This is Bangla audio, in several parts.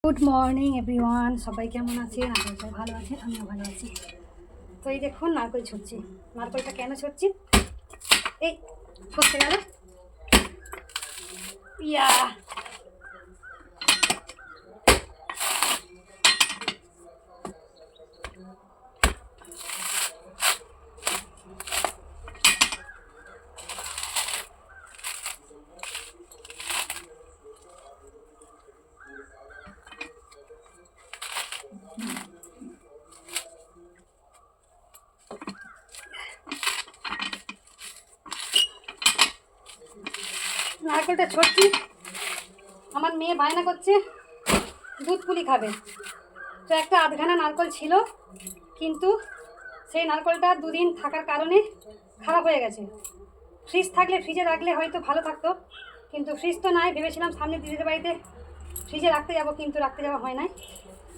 গুড মর্নিং এভরিওয়ান, সবাই কেমন আছেন? আশা করি ভালো আছেন, আমিও ভালো আছি। তো এই দেখুন নারকেল ছুটছি। নারকেলটা কেন ছুটছি? এই করতে গেল ইয়া নারকেলটা ছুটছি। আমার মেয়ে বায়না করছে দুধ পুলি খাবে। তো একটা আধখানা নারকেল ছিল, কিন্তু সেই নারকেলটা দুদিন থাকার কারণে খারাপ হয়ে গেছে। ফ্রিজ থাকলে ফ্রিজে রাখলে হয়তো ভালো থাকতো, কিন্তু ফ্রিজ তো নাই। ভেবেছিলাম সামনে দিদিদের বাড়িতে ফ্রিজে রাখতে যাব, কিন্তু রাখতে যাওয়া হয় নাই।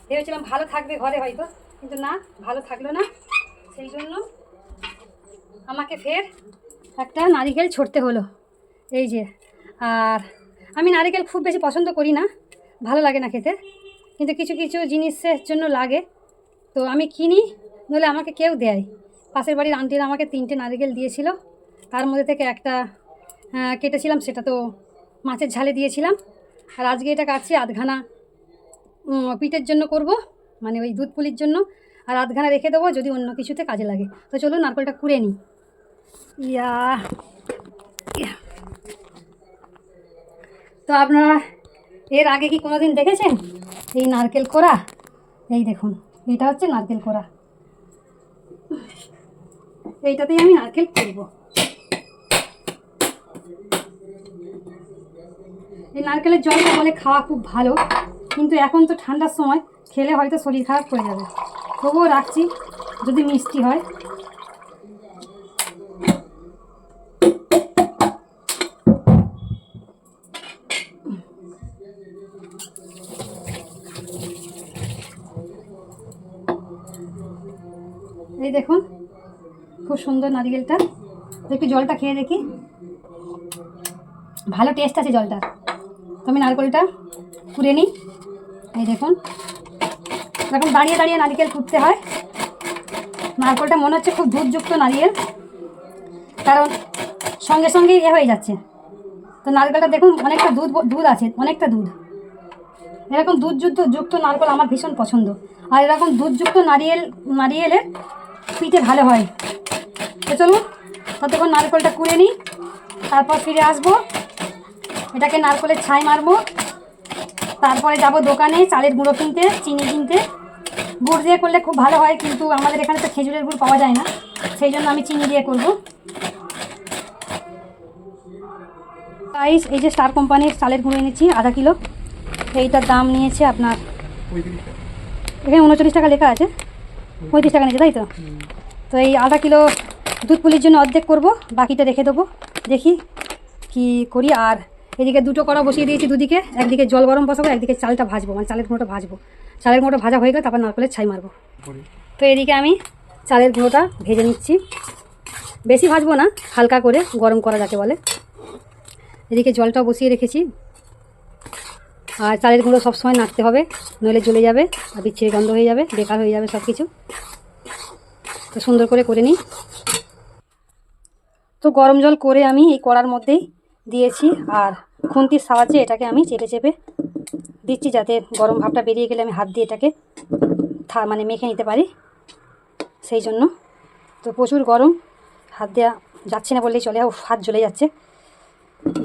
ভেবেছিলাম ভালো থাকবে ঘরে হয়তো, কিন্তু না, ভালো থাকলো না। সেই জন্য আমাকে ফের একটা নারিকেল ছড়তে হলো। এই যে, আর আমি নারিকেল খুব বেশি পছন্দ করি না, ভালো লাগে না খেতে, কিন্তু কিছু কিছু জিনিসের জন্য লাগে। তো আমি কিনি, নইলে আমাকে কেউ দেয়। পাশের বাড়ির আন্টিরা আমাকে 3টে নারিকেল দিয়েছিল, তার মধ্যে থেকে একটা কেটেছিলাম, সেটা তো মাছের ঝালে দিয়েছিলাম। আর আজকে এটা কাটছি আধখানা পিঠের জন্য করব, মানে ওই দুধ পুলির জন্য, আর আধখানা রেখে দেবো যদি অন্য কিছুতে কাজে লাগে। তো চলুন নারকেলটা কুড়ে নিই। ইয়া তো আপনারা এর আগে কি কোনোদিন দেখেছেন এই নারকেল কোড়া? এই দেখুন, এটা হচ্ছে নারকেল কোড়া। এইটাতেই আমি নারকেল করব। এই নারকেলের জলটা বলে খাওয়া খুব ভালো, কিন্তু এখন তো ঠান্ডার সময় খেলে হয়তো শরীর খারাপ করে যাবে। তবুও রাখছি, যদি মিষ্টি হয়। এই দেখুন, খুব সুন্দর নারকেলটা। একটু জলটা খেয়ে দেখি, ভালো টেস্ট আছে জলটা। তো আমি নারকেলটা কুড়ে নিই। এই দেখুন, এরকম দাঁড়িয়ে দাঁড়িয়ে নারকেল কুড়তে হয়। নারকেলটা মনে হচ্ছে খুব দুধযুক্ত নারকেল, কারণ সঙ্গে সঙ্গে হয়ে যাচ্ছে। তো নারকেলটা দেখুন অনেকটা দুধ আছে, অনেকটা দুধ। এরকম দুধযুক্ত নারকেল আমার ভীষণ পছন্দ। আর এরকম দুধযুক্ত নারিয়েলের পিঠে ভালো হয়। তো চলুন ততক্ষণ নারকেলটা কুড়ে নিই, তারপর ফিরে আসবো। এটাকে নারকেলের ছাই মারবো, তারপরে যাব দোকানে চালের গুঁড়ো কিনতে, চিনি কিনতে। গুড় দিয়ে করলে খুব ভালো হয়, কিন্তু আমাদের এখানে তো খেজুরের গুড় পাওয়া যায় না, সেই জন্য আমি চিনি দিয়ে করব। গাইস, এই যে স্টার কোম্পানির চালের গুঁড়ো এনেছি আধা কিলো। এইটার দাম নিয়েছে আপনার, এখানে 39 টাকা লেখা আছে, 35 টাকা নিয়েছে, তাই তো? তো এই আধা কিলো দুধ পুলির জন্য অর্ধেক করব, বাকিটা রেখে দেবো। দেখি কি করি। আর এদিকে দুটো কড়া বসিয়ে দিয়েছি দুদিকে, একদিকে জল গরম বসাবো, একদিকে চালটা ভাজবো, মানে চালের গুঁড়োটা ভাজবো। চালের গুঁড়োটা ভাজা হয়ে গেলে তারপর নারকেলের ছাই মারবো। তো এদিকে আমি চালের গুঁড়োটা ভেজে নিচ্ছি, বেশি ভাজবো না, হালকা করে গরম করা যাকে বলে। এদিকে জলটা বসিয়ে রেখেছি। আর চালের গুঁড়ো সবসময় নাড়তে হবে, নইলে জ্বলে যাবে আর বিচ্ছিরি গন্ধ হয়ে যাবে, বেকার হয়ে যাবে সব কিছু। তো সুন্দর করে নিই। তো গরম জল করে আমি এই কড়ার মধ্যেই দিয়েছি, আর খুন্তির সাহায্যে এটাকে আমি চেপে চেপে দিচ্ছি, যাতে গরম ভাবটা বেরিয়ে গেলে আমি হাত দিয়ে এটাকে মানে মেখে নিতে পারি, সেই জন্য। তো প্রচুর গরম, হাত দেওয়া যাচ্ছে না বললেই চলে, হাত জ্বলে যাচ্ছে।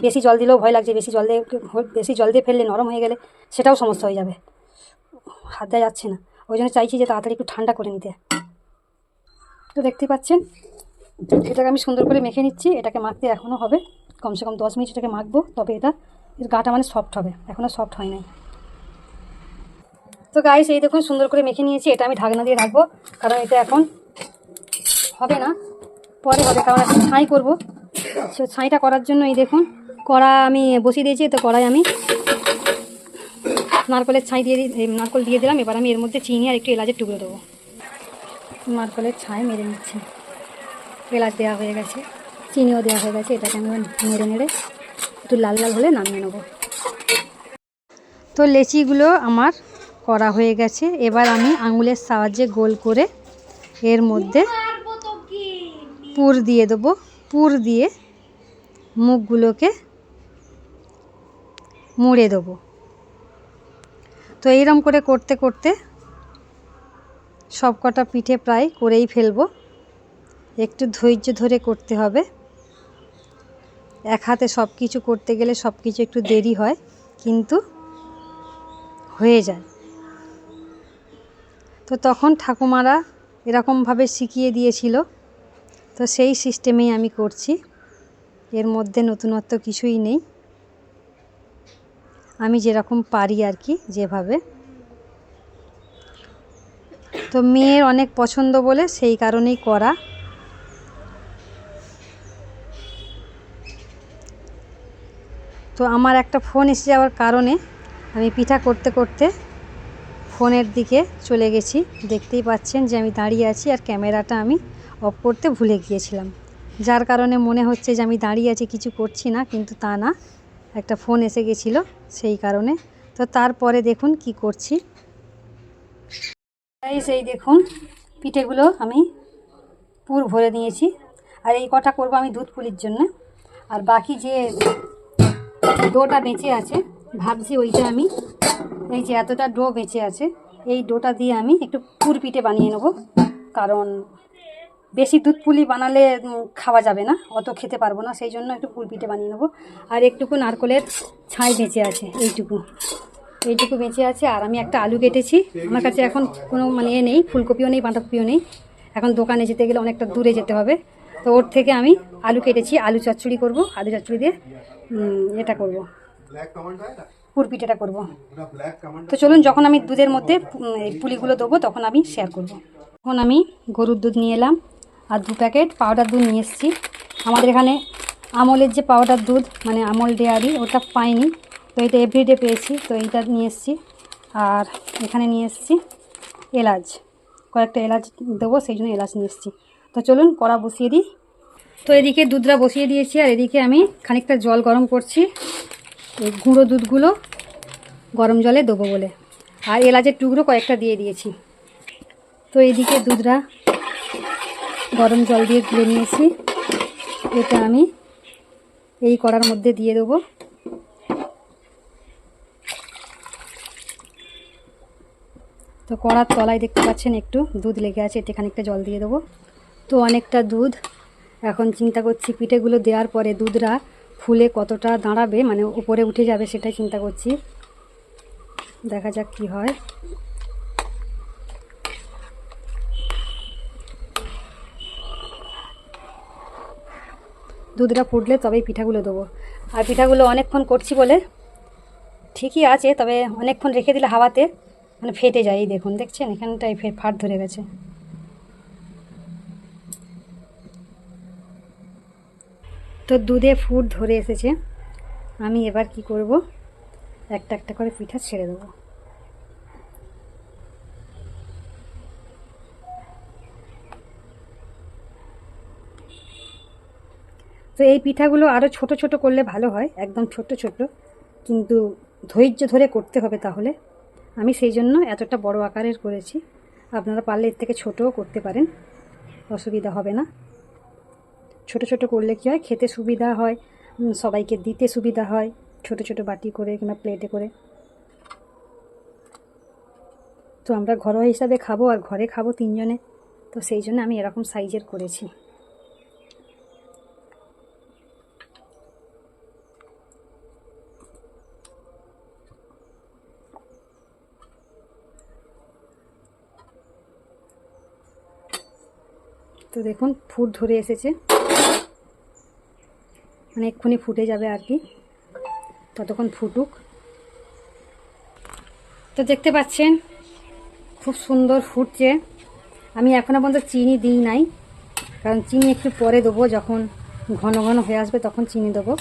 বেশি জল দিলেও ভয় লাগছে, বেশি জল দিয়ে ফেললে নরম হয়ে গেলে সেটাও সমস্যা হয়ে যাবে, হাত দেওয়া যাচ্ছে না। ওই জন্য চাইছি যে তাড়াতাড়ি একটু ঠান্ডা করে নিতে। তো দেখতে পাচ্ছেন এটাকে আমি সুন্দর করে মেখে নিচ্ছি। এটাকে মাখতে এখনও হবে কমসে কম 10 মিনিট এটাকে মাখবো, তবে এর গাটা মানে সফট হবে, এখনও সফট হয় নাই। তো গাইস, এই দেখুন সুন্দর করে মেখে নিয়েছি। এটা আমি ঢাকনা দিয়ে রাখবো, কারণ এটা এখন হবে না, পরে হবে, কারণ এখন ছাই করবো। ছাইটা করার জন্য এই দেখুন কড়া আমি বসিয়ে দিয়েছি। তো কড়াই আমি নারকেলের ছাই নারকেল দিয়ে দিলাম। এবার আমি এর মধ্যে চিনি আর একটু এলাচের টুকরো দেবো। নারকেলের ছাই মেরে নিচ্ছি, এলাচ দেওয়া হয়ে গেছে, চিনিও দেওয়া হয়ে গেছে। এটাকে আমি নেড়ে একটু লাল লাল হলে নামিয়ে নেবো। তো লেচিগুলো আমার করা হয়ে গেছে। এবার আমি আঙুলের সাহায্যে গোল করে এর মধ্যে পুর দিয়ে দেবো। পুর দিয়ে মুখগুলোকে মুড়ে দেবো। তো এইরকম করে করতে করতে সব কটা পিঠে প্রায় করেই ফেলবো। একটু ধৈর্য ধরে করতে হবে। এক হাতে সব কিছু করতে গেলে সব কিছু একটু দেরি হয়, কিন্তু হয়ে যায়। তো তখন ঠাকুমারা এরকমভাবে শিখিয়ে দিয়েছিল, তো সেই সিস্টেমেই আমি করছি। এর মধ্যে নতুনত্ব কিছুই নেই, আমি যেরকম পারি আর কি, যেভাবে। তো মেয়ের অনেক পছন্দ বলে সেই কারণেই করা। তো আমার একটা ফোন এসে যাওয়ার কারণে আমি পিঠা করতে করতে ফোনের দিকে চলে গেছি। দেখতেই পাচ্ছেন যে আমি দাঁড়িয়ে আছি আর ক্যামেরাটা আমি অফ করতে ভুলে গিয়েছিলাম, যার কারণে মনে হচ্ছে যে আমি দাঁড়িয়ে আছি কিছু করছি না, কিন্তু তা না, একটা ফোন এসে গেছিলো সেই কারণে। তো তারপরে দেখুন কি করছি। এই দেখুন পিঠেগুলো আমি পুর ভরে নিয়েছি, আর এই কটা করব আমি দুধ পুলির জন্য। আর বাকি যে ডোটা বেঁচে আছে ভাবছি ওইটা আমি, এই যে এতটা ডো বেঁচে আছে, এই ডোটা দিয়ে আমি একটু পুর পিঠে বানিয়ে নেব। কারণ বেশি দুধ পুলি বানালে খাওয়া যাবে না, অত খেতে পারবো না, সেই জন্য একটু পুর পিঠে বানিয়ে নেব। আর একটুকু নারকলের ছাই বেঁচে আছে, এইটুকু বেঁচে আছে। আর আমি একটা আলু কেটেছি, আমার কাছে এখন কোনো মানে নেই, ফুলকপিও নেই, বাঁধাকপিও নেই। এখন দোকানে যেতে গেলে অনেকটা দূরে যেতে হবে, তো ওর থেকে আমি আলু কেটেছি, আলু চচ্চড়ি করব। আলু চচ্চড়ি দিয়ে এটা করব, পুর পিঠেটা করব। তো চলুন, যখন আমি দুধের মধ্যে পুলিগুলো দেবো তখন আমি শেয়ার করব। এখন আমি গরুর দুধ নিয়ে এলাম আর 2 প্যাকেট পাউডার দুধ নিয়ে এসেছি। আমাদের এখানে আমলের যে পাউডার দুধ মানে আমল ডেয়ারি, ওটা পাইনি, তো এটা এভরিডে পেয়েছি, তো এইটা নিয়ে এসেছি। আর এখানে নিয়ে এসেছি এলাচ, কয়েকটা এলাচ দেবো, সেই জন্য এলাচ নিয়ে এসেছি। তো চলুন কড়া বসিয়ে দিই। তো এদিকে দুধটা বসিয়ে দিয়েছি, আর এদিকে আমি খানিকটা জল গরম করছি, এই গুঁড়ো দুধগুলো গরম জলে দেবো বলে। আর এলাচের টুকরো কয়েকটা দিয়ে দিয়েছি। তো এইদিকে দুধটা গরম জল দিয়ে গুলে নিয়েছি, এটা আমি এই কড়ার মধ্যে দিয়ে দেবো। তো কড়ার তলায় দেখতে পাচ্ছেন একটু দুধ লেগে আছে, এতে খানিকটা জল দিয়ে দেবো। তো অনেকটা দুধ, এখন চিন্তা করছি পিঠেগুলো দেওয়ার পরে দুধটা ফুলে কতটা দাঁড়াবে, মানে উপরে উঠে যাবে, সেটাই চিন্তা করছি। দেখা যাক কি হয়। দুধটা ফুটলে তবেই পিঠাগুলো দেবো। আর পিঠাগুলো অনেকক্ষণ করছি বলে ঠিকই আছে, তবে অনেকক্ষণ রেখে দিলে হাওয়াতে মানে ফেটে যায়। এই দেখুন, দেখছেন এখানটায় ফাট ধরে গেছে। তো দুধে ফুট ধরে এসেছে, আমি এবার কি করব, একটা একটা করে পিঠা ছেড়ে দেবো। তো এই পিঠাগুলো আরও ছোট ছোট করলে ভালো হয়, একদম ছোট ছোট, কিন্তু ধৈর্য ধরে করতে হবে তাহলে। আমি সেই জন্য এতটা বড় আকারের করেছি, আপনারা পারলে এর থেকে ছোটও করতে পারেন, অসুবিধা হবে না। ছোট ছোট করলে কী হয়, খেতে সুবিধা হয়, সবাইকে দিতে সুবিধা হয়, ছোট ছোট বাটি করে কিংবা প্লেটে করে। তো আমরা ঘরোয়া হিসাবে খাবো আর ঘরে খাবো 3 জনে, তো সেই জন্য আমি এরকম সাইজের করেছি। তো দেখুন ফুট ধরে এসেছে, মানে এক্ষুনি ফুটে যাবে আর কি, ততক্ষণ ফুটুক। তো দেখতে পাচ্ছেন খুব সুন্দর ফুটছে। আমি এখনও পর্যন্ত চিনি দিই নাই, কারণ চিনি একটু পরে দেবো, যখন ঘন ঘন হয়ে আসবে তখন চিনি দেবো।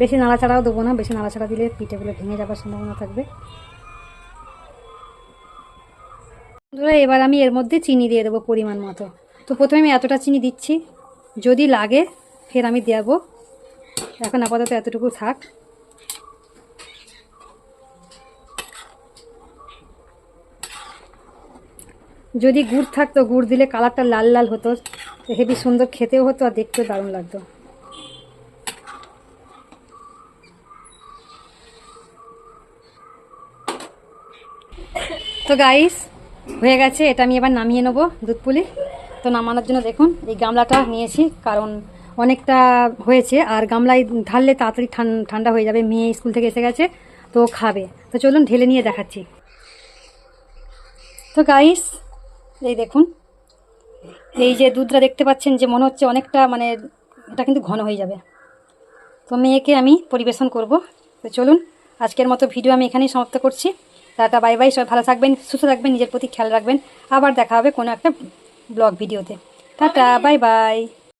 বেশি নাড়াচাড়াও দেবো না, বেশি নাড়াচাড়া দিলে পিঠেগুলো ভেঙে যাবার সম্ভাবনা থাকবে। এবার আমি এর মধ্যে চিনি দিয়ে দেবো পরিমাণ মতো। তো প্রথমে আমি এতটা চিনি দিচ্ছি, যদি লাগে ফের আমি দেবো, এখন আপাতত এতটুকু থাক। যদি গুড় থাকতো, গুড় দিলে কালারটা লাল লাল হতো, তো হেবি সুন্দর খেতেও হতো আর দেখতেও দারুণ লাগতো। তো গাইস হয়ে গেছে, এটা আমি এবার নামিয়ে নেবো দুধ পুলি। তো নামানোর জন্য দেখুন এই গামলাটা নিয়েছি, কারণ অনেকটা হয়েছে আর গামলায় ঢাললে তাড়াতাড়ি ঠান্ডা হয়ে যাবে। মেয়ে স্কুল থেকে এসে গেছে, তো খাবে। তো চলুন ঢেলে নিয়ে দেখাচ্ছি। তো গাইস এই দেখুন, এই যে দুধটা দেখতে পাচ্ছেন, যে মনে হচ্ছে অনেকটা, মানে এটা কিন্তু ঘন হয়ে যাবে। তো মেয়েকে আমি পরিবেশন করব। তো চলুন আজকের মতো ভিডিও আমি এখানেই সমাপ্ত করছি। টাটা বাই বাই, সবাই ভালো থাকবেন, সুস্থ থাকবেন, নিজের প্রতি খেয়াল রাখবেন। আবার দেখা হবে কোনো একটা ব্লগ ভিডিওতে। Tata bye bye.